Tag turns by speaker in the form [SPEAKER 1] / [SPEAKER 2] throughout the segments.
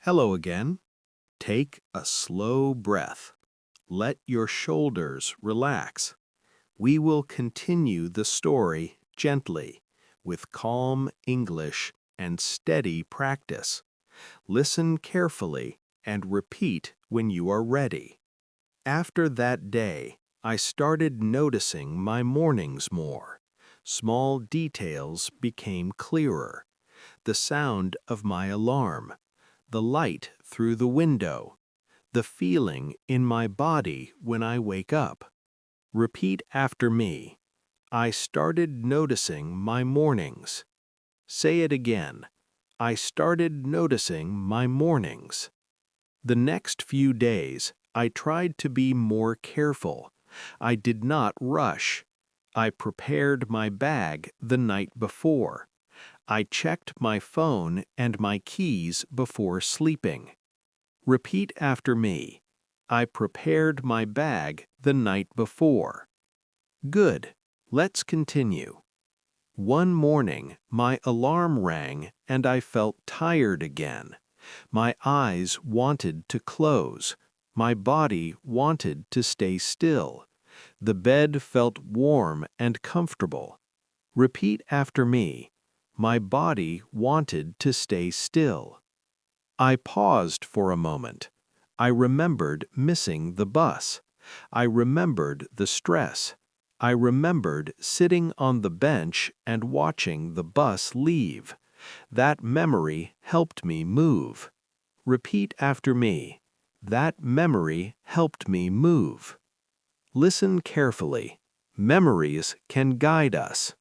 [SPEAKER 1] Hello again. Take a slow breath. Let your shoulders relax. We will continue the story gently, with calm English and steady practice. Listen carefully and repeat when you are ready. After that day, I started noticing my mornings more. Small details became clearer. The sound of my alarm, the light through the window, the feeling in my body when I wake up. Repeat after me. I started noticing my mornings. Say it again. I started noticing my mornings. The next few days, I tried to be more careful. I did not rush. I prepared my bag the night before. I checked my phone and my keys before sleeping. Repeat after me. I prepared my bag the night before. Good. Let's continue. One morning, my alarm rang and I felt tired again. My eyes wanted to close. My body wanted to stay still. The bed felt warm and comfortable. Repeat after me. My body wanted to stay still. I paused for a moment. I remembered missing the bus. I remembered the stress. I remembered sitting on the bench and watching the bus leave. That memory helped me move. Repeat after me. That memory helped me move. Listen carefully. Memories can guide us.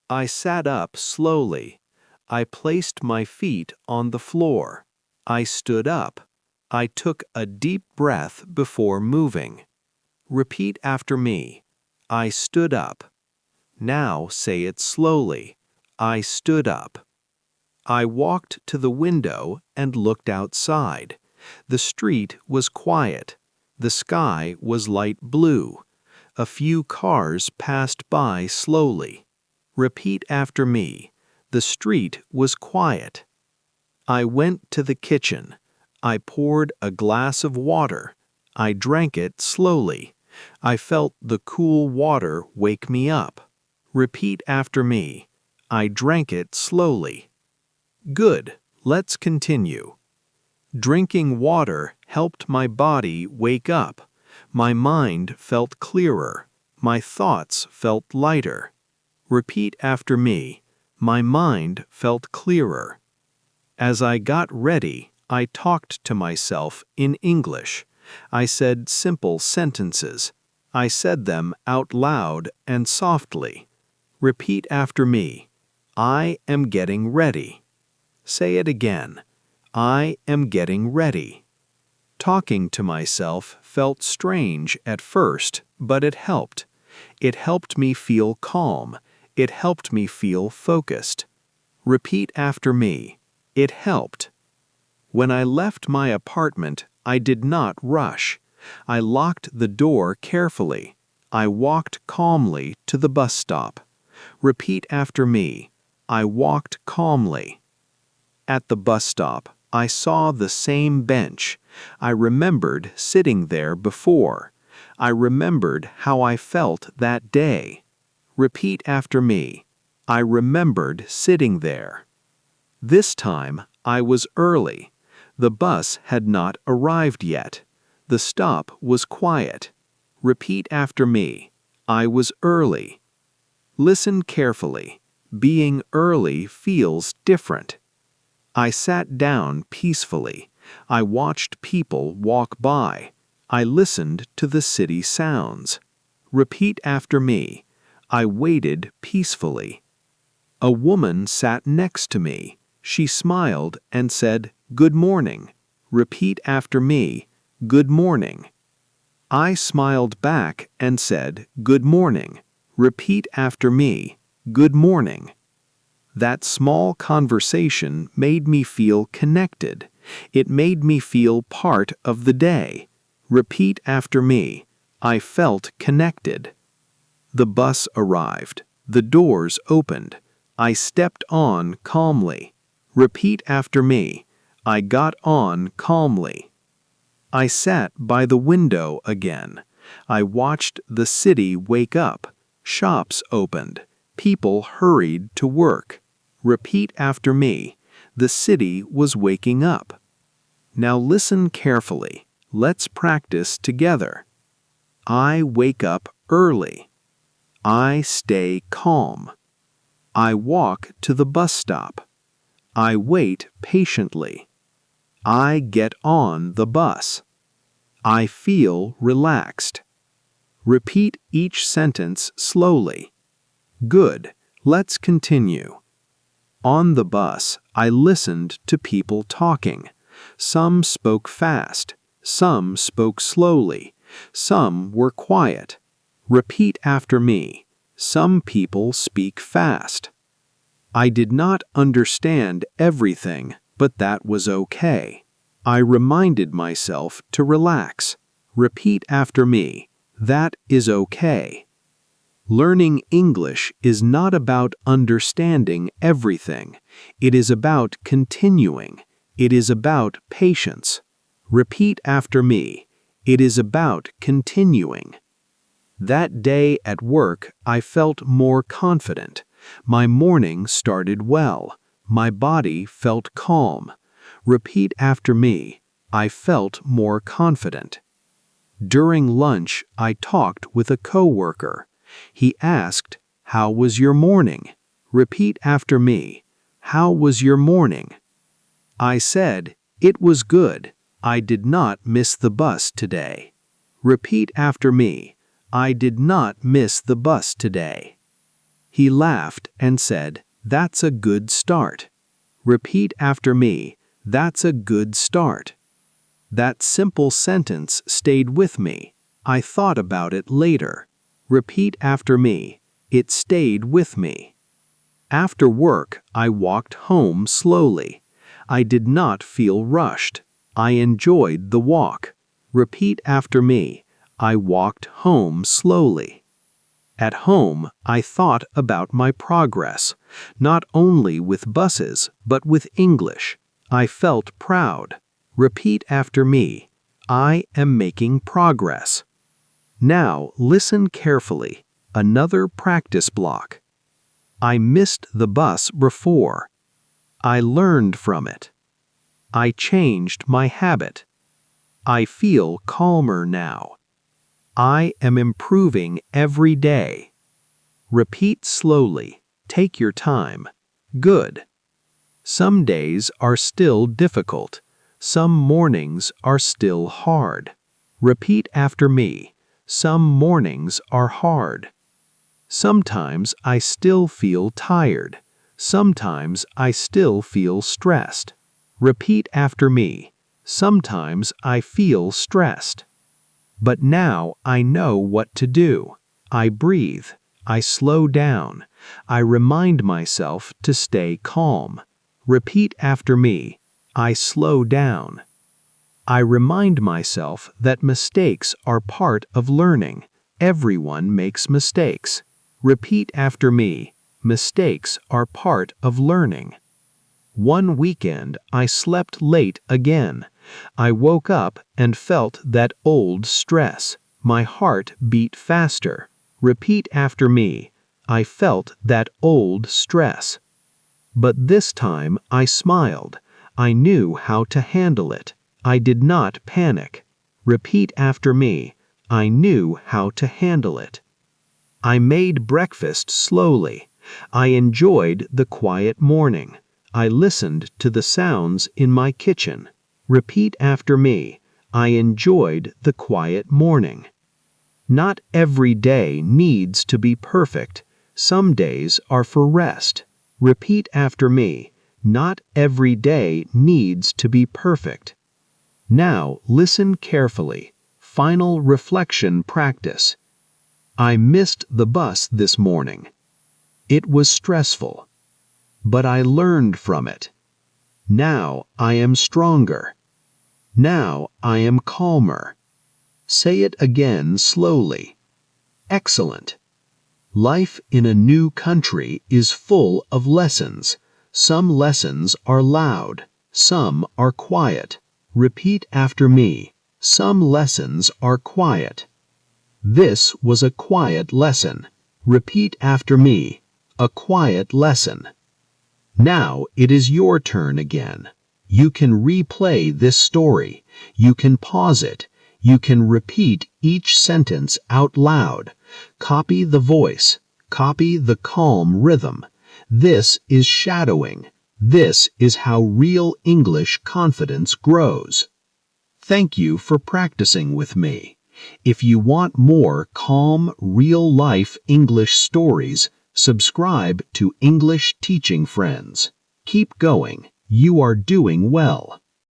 [SPEAKER 1] I sat up slowly. I placed my feet on the floor. I stood up. I took a deep breath before moving. Repeat after me. I stood up. Now say it slowly. I stood up. I walked to the window and looked outside. The street was quiet. The sky was light blue. A few cars passed by slowly. Repeat after me. The street was quiet. I went to the kitchen. I poured a glass of water. I drank it slowly. I felt the cool water wake me up. Repeat after me. I drank it slowly. Good. Let's continue. Drinking water helped my body wake up. My mind felt clearer. My thoughts felt lighter. Repeat after me. My mind felt clearer. As I got ready, I talked to myself in English. I said simple sentences. I said them out loud and softly. Repeat after me. I am getting ready. Say it again. I am getting ready. Talking to myself felt strange at first, but it helped. It helped me feel calm. It helped me feel focused. Repeat after me. It helped. When I left my apartment, I did not rush. I locked the door carefully. I walked calmly to the bus stop. Repeat after me. I walked calmly. At the bus stop, I saw the same bench. I remembered sitting there before. I remembered how I felt that day. Repeat after me. I remembered sitting there. This time, I was early. The bus had not arrived yet. The stop was quiet. Repeat after me. I was early. Listen carefully. Being early feels different. I sat down peacefully. I watched people walk by. I listened to the city sounds. Repeat after me. I waited peacefully. A woman sat next to me. She smiled and said, "Good morning." Repeat after me. Good morning. I smiled back and said, "Good morning." Repeat after me. Good morning. That small conversation made me feel connected. It made me feel part of the day. Repeat after me. I felt connected. The bus arrived. The doors opened. I stepped on calmly. Repeat after me. I got on calmly. I sat by the window again. I watched the city wake up. Shops opened. People hurried to work. Repeat after me. The city was waking up. Now listen carefully. Let's practice together. I wake up early. I stay calm. I walk to the bus stop. I wait patiently. I get on the bus. I feel relaxed. Repeat each sentence slowly. Good. Let's continue. On the bus, I listened to people talking. Some spoke fast. Some spoke slowly. Some were quiet. Repeat after me. Some people speak fast. I did not understand everything, but that was okay. I reminded myself to relax. Repeat after me. That is okay. Learning English is not about understanding everything. It is about continuing. It is about patience. Repeat after me. It is about continuing. That day at work, I felt more confident. My morning started well. My body felt calm. Repeat after me. I felt more confident. During lunch, I talked with a coworker. He asked, "How was your morning?" Repeat after me. How was your morning? I said, "It was good. I did not miss the bus today." Repeat after me. I did not miss the bus today. He laughed and said, "That's a good start." Repeat after me. That's a good start. That simple sentence stayed with me. I thought about it later. Repeat after me. It stayed with me. After work, I walked home slowly. I did not feel rushed. I enjoyed the walk. Repeat after me. I walked home slowly. At home, I thought about my progress, not only with buses, but with English. I felt proud. Repeat after me. I am making progress. Now listen carefully. Another practice block. I missed the bus before. I learned from it. I changed my habit. I feel calmer now. I am improving every day. Repeat slowly. Take your time. Good. Some days are still difficult. Some mornings are still hard. Repeat after me. Some mornings are hard. Sometimes I still feel tired. Sometimes I still feel stressed. Repeat after me. Sometimes I feel stressed. But now I know what to do. I breathe. I slow down. I remind myself to stay calm. Repeat after me. I slow down. I remind myself that mistakes are part of learning. Everyone makes mistakes. Repeat after me. Mistakes are part of learning. One weekend, I slept late again. I woke up and felt that old stress. My heart beat faster. Repeat after me. I felt that old stress. But this time I smiled. I knew how to handle it. I did not panic. Repeat after me. I knew how to handle it. I made breakfast slowly. I enjoyed the quiet morning. I listened to the sounds in my kitchen. Repeat after me. I enjoyed the quiet morning. Not every day needs to be perfect. Some days are for rest. Repeat after me. Not every day needs to be perfect. Now listen carefully. Final reflection practice. I missed the bus this morning. It was stressful, but I learned from it. Now I am stronger. Now I am calmer. Say it again slowly. Excellent. Life in a new country is full of lessons. Some lessons are loud. Some are quiet. Repeat after me. Some lessons are quiet. This was a quiet lesson. Repeat after me. A quiet lesson. Now it is your turn again. You can replay this story. You can pause it. You can repeat each sentence out loud. Copy the voice. Copy the calm rhythm. This is shadowing. This is how real English confidence grows. Thank you for practicing with me. If you want more calm, real-life English stories, subscribe to English Teaching Friends. Keep going. You are doing well.